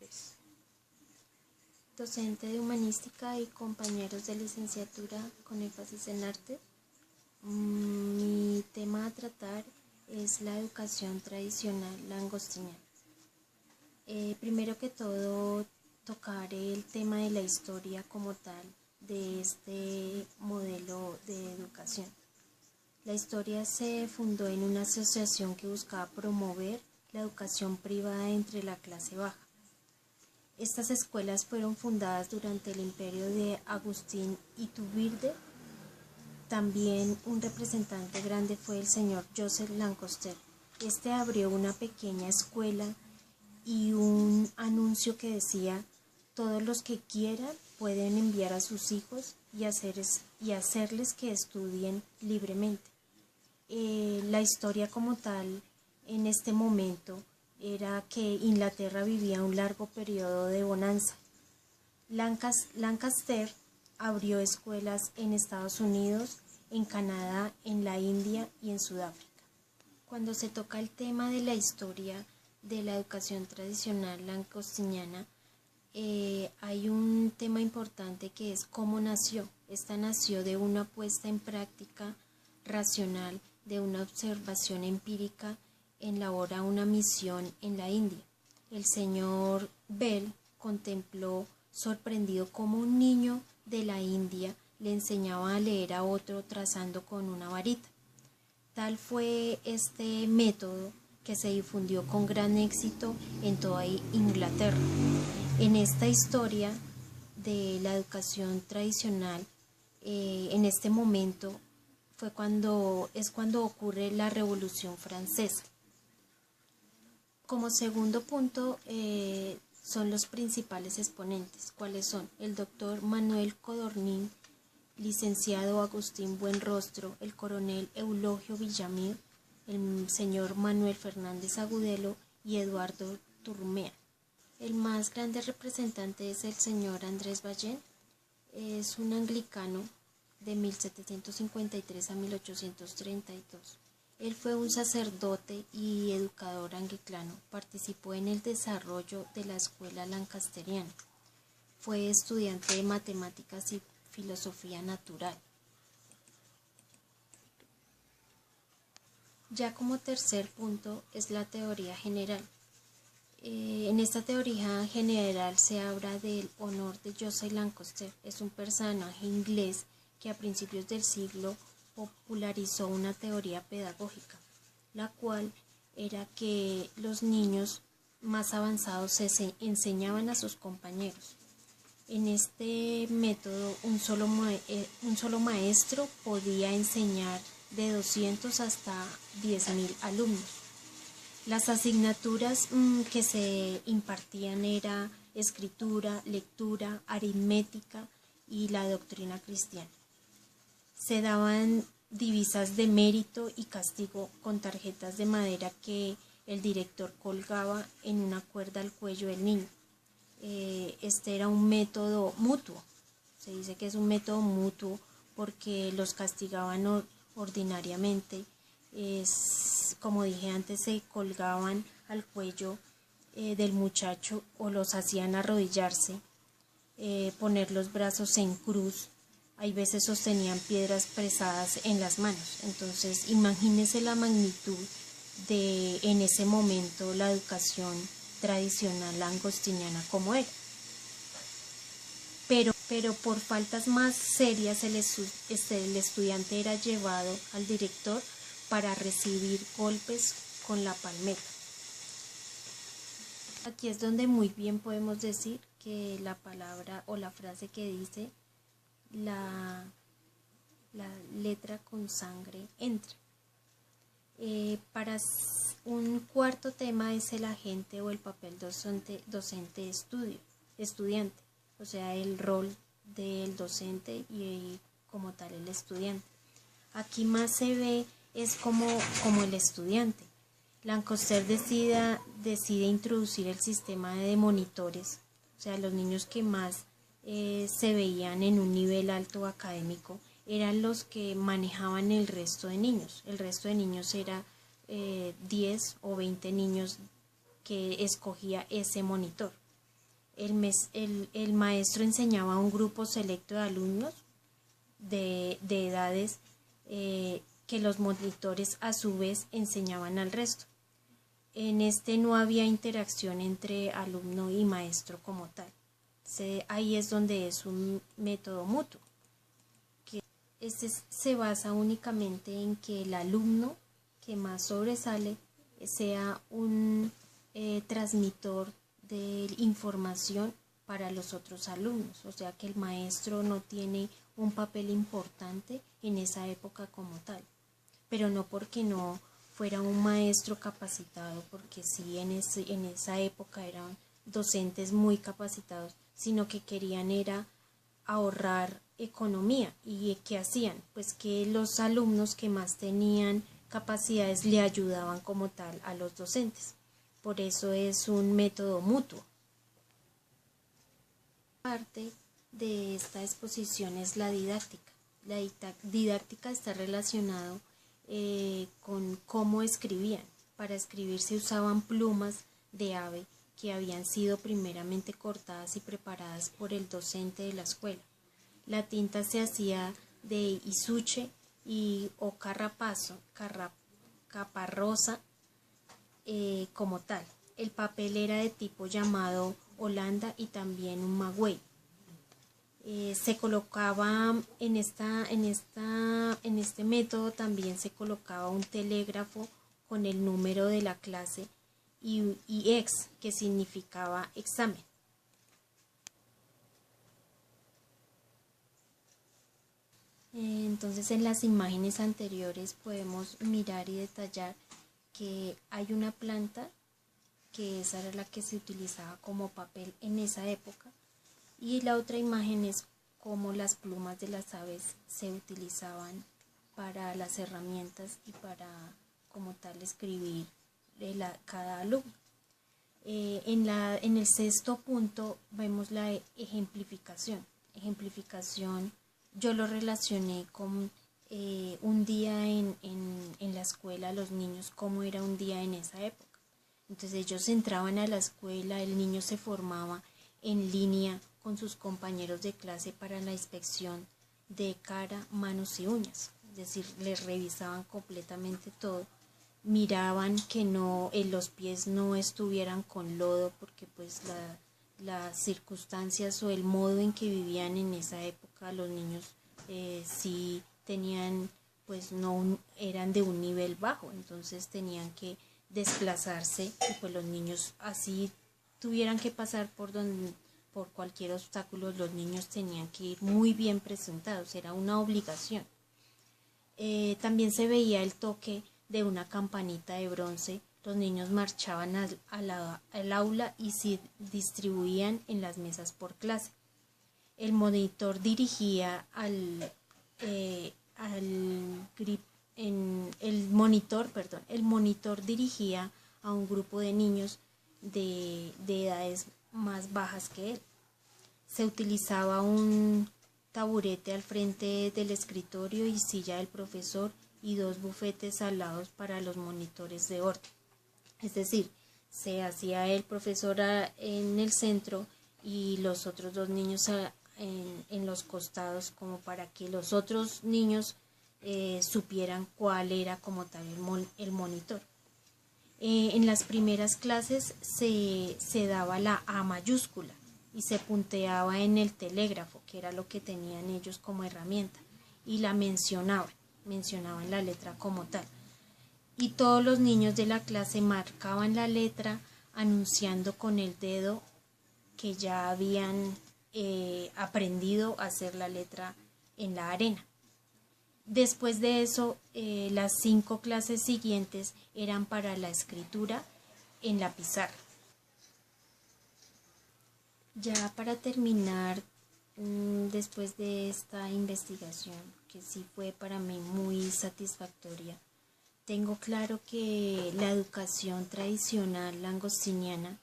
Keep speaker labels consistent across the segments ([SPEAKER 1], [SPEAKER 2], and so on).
[SPEAKER 1] López, docente de Humanística y compañeros de licenciatura con énfasis en arte. Mi tema a tratar es la educación tradicional langostiniana. Primero que todo, tocaré el tema de la historia como tal de este modelo de educación. La historia se fundó en una asociación que buscaba promover la educación privada entre la clase baja. Estas escuelas fueron fundadas durante el imperio de Agustín Iturbide. También un representante grande fue el señor Joseph Lancaster. Este abrió una pequeña escuela y un anuncio que decía: todos los que quieran pueden enviar a sus hijos y hacerles que estudien libremente. La historia como tal en este momento era que Inglaterra vivía un largo periodo de bonanza. Lancaster abrió escuelas en Estados Unidos, en Canadá, en la India y en Sudáfrica. Cuando se toca el tema de la historia de la educación tradicional langostiniana, hay un tema importante que es cómo nació. Esta nació de una puesta en práctica racional, de una observación empírica en labor a una misión en la India. El señor Bell contempló sorprendido cómo un niño de la India le enseñaba a leer a otro trazando con una varita. Tal fue este método que se difundió con gran éxito en toda Inglaterra. En esta historia de la educación tradicional, en este momento fue cuando ocurre la Revolución Francesa. Como segundo punto, son los principales exponentes. ¿Cuáles son? El doctor Manuel Codornín, licenciado Agustín Buenrostro, el coronel Eulogio Villamil, el señor Manuel Fernández Agudelo y Eduardo Turmea. El más grande representante es el señor Andrés Ballén. Es un anglicano de 1753 a 1832. Él fue un sacerdote y educador anglicano. Participó en el desarrollo de la escuela lancasteriana. Fue estudiante de matemáticas y filosofía natural. Ya como tercer punto es la teoría general. En esta teoría general se habla del honor de Joseph Lancaster. Es un personaje inglés que a principios del siglo popularizó una teoría pedagógica, la cual era que los niños más avanzados se enseñaban a sus compañeros. En este método, un solo maestro podía enseñar de 200 hasta 10.000 alumnos. Las asignaturas que se impartían era escritura, lectura, aritmética y la doctrina cristiana. Se daban divisas de mérito y castigo con tarjetas de madera que el director colgaba en una cuerda al cuello del niño. Este era un método mutuo. Se dice que es un método mutuo porque los castigaban ordinariamente. Como dije antes, se colgaban al cuello del muchacho o los hacían arrodillarse, poner los brazos en cruz. Hay veces sostenían piedras pesadas en las manos. Entonces, imagínense la magnitud de en ese momento la educación tradicional langostiniana como era. Pero por faltas más serias el estudiante era llevado al director para recibir golpes con la palmera. Aquí es donde muy bien podemos decir que la palabra o la frase que dice la letra con sangre entra. Para un cuarto tema es el agente o el papel docente estudiante, o sea, el rol del docente y como tal el estudiante. Aquí más se ve es como el estudiante. Lancaster decide introducir el sistema de monitores, o sea, los niños que más se veían en un nivel alto académico eran los que manejaban el resto de niños. El resto de niños era 10 o 20 niños que escogía ese monitor. El maestro enseñaba a un grupo selecto de alumnos de edades que los monitores a su vez enseñaban al resto. En este no había interacción entre alumno y maestro como tal. Ahí es donde es un método mutuo. Este se basa únicamente en que el alumno que más sobresale sea un transmisor de información para los otros alumnos, o sea que el maestro no tiene un papel importante en esa época como tal, pero no porque no fuera un maestro capacitado, porque sí en esa época eran docentes muy capacitados, sino que querían era ahorrar economía. ¿Y qué hacían? Pues que los alumnos que más tenían capacidades le ayudaban como tal a los docentes. Por eso es un método mutuo. Parte de esta exposición es la didáctica. La didáctica está relacionado con cómo escribían. Para escribir se usaban plumas de ave que habían sido primeramente cortadas y preparadas por el docente de la escuela. La tinta se hacía de isuche o caparrosa como tal. El papel era de tipo llamado Holanda y también un maguey. Se colocaba en este método también se colocaba un telégrafo con el número de la clase y ex, que significaba examen. Entonces en las imágenes anteriores podemos mirar y detallar que hay una planta que esa era la que se utilizaba como papel en esa época, y la otra imagen es cómo las plumas de las aves se utilizaban para las herramientas y para como tal escribir cada alumno. En el sexto punto vemos la ejemplificación. Yo lo relacioné con un día en la escuela, los niños, cómo era un día en esa época. Entonces ellos entraban a la escuela, el niño se formaba en línea con sus compañeros de clase para la inspección de cara, manos y uñas. Es decir, les revisaban completamente todo, miraban que los pies no estuvieran con lodo, porque pues las circunstancias o el modo en que vivían en esa época los niños sí tenían, pues no eran de un nivel bajo, entonces tenían que desplazarse y pues los niños así tuvieran que pasar por cualquier obstáculo, los niños tenían que ir muy bien presentados, era una obligación. También se veía el toque de una campanita de bronce. Los niños marchaban al aula y se distribuían en las mesas por clase. El monitor dirigía el monitor dirigía a un grupo de niños de edades más bajas que él. Se utilizaba un taburete al frente del escritorio y silla del profesor y 2 bufetes al lado para los monitores de orden. Es decir, se hacía el profesor en el centro y los otros 2 niños en los costados, como para que los otros niños supieran cuál era como tal el monitor. En las primeras clases se daba la A mayúscula y se punteaba en el telégrafo, que era lo que tenían ellos como herramienta, y la mencionaban la letra como tal. Y todos los niños de la clase marcaban la letra anunciando con el dedo que ya habían aprendido a hacer la letra en la arena. Después de eso, las 5 clases siguientes eran para la escritura en la pizarra. Ya para terminar, después de esta investigación, que sí fue para mí muy satisfactoria, tengo claro que la educación tradicional langostiniana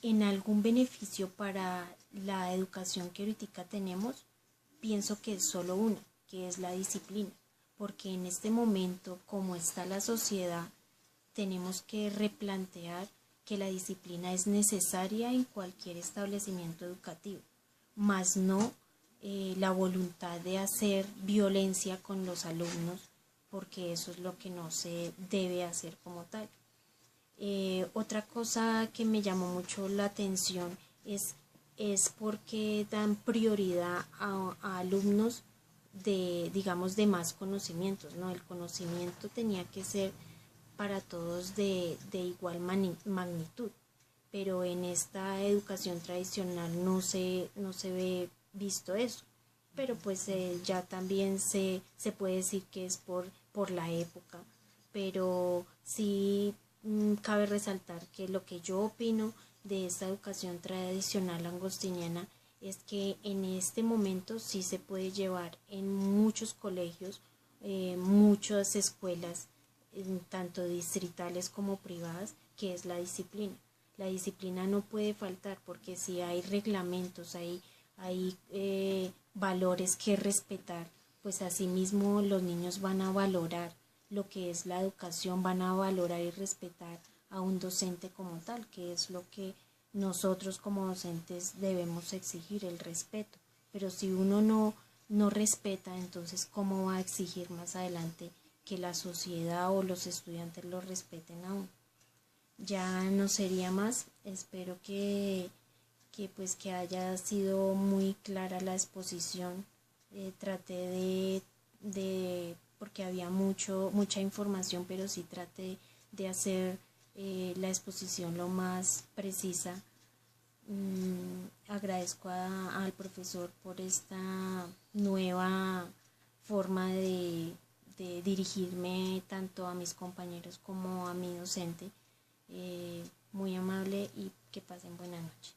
[SPEAKER 1] en algún beneficio para la educación que ahorita tenemos, pienso que es solo una, que es la disciplina, porque en este momento, como está la sociedad, tenemos que replantear que la disciplina es necesaria en cualquier establecimiento educativo, más no la voluntad de hacer violencia con los alumnos, porque eso es lo que no se debe hacer como tal. Otra cosa que me llamó mucho la atención es porque dan prioridad a alumnos de, digamos, de más conocimientos, ¿no? El conocimiento tenía que ser para todos de igual magnitud, pero en esta educación tradicional no se ve visto eso, pero pues ya también se puede decir que es por la época, pero sí cabe resaltar que lo que yo opino de esta educación tradicional angostiniana es que en este momento sí se puede llevar en muchos colegios, muchas escuelas, tanto distritales como privadas, que es la disciplina. La disciplina no puede faltar porque si hay reglamentos, hay valores que respetar, pues asimismo los niños van a valorar lo que es la educación, van a valorar y respetar a un docente como tal, que es lo que nosotros como docentes debemos exigir, el respeto. Pero si uno no respeta, entonces ¿cómo va a exigir más adelante que la sociedad o los estudiantes lo respeten a uno? Ya no sería más, espero que haya sido muy clara la exposición. Traté porque había mucha información, pero sí traté de hacer la exposición lo más precisa. Agradezco al profesor por esta nueva forma de dirigirme tanto a mis compañeros como a mi docente. Muy amable y que pasen buena noche.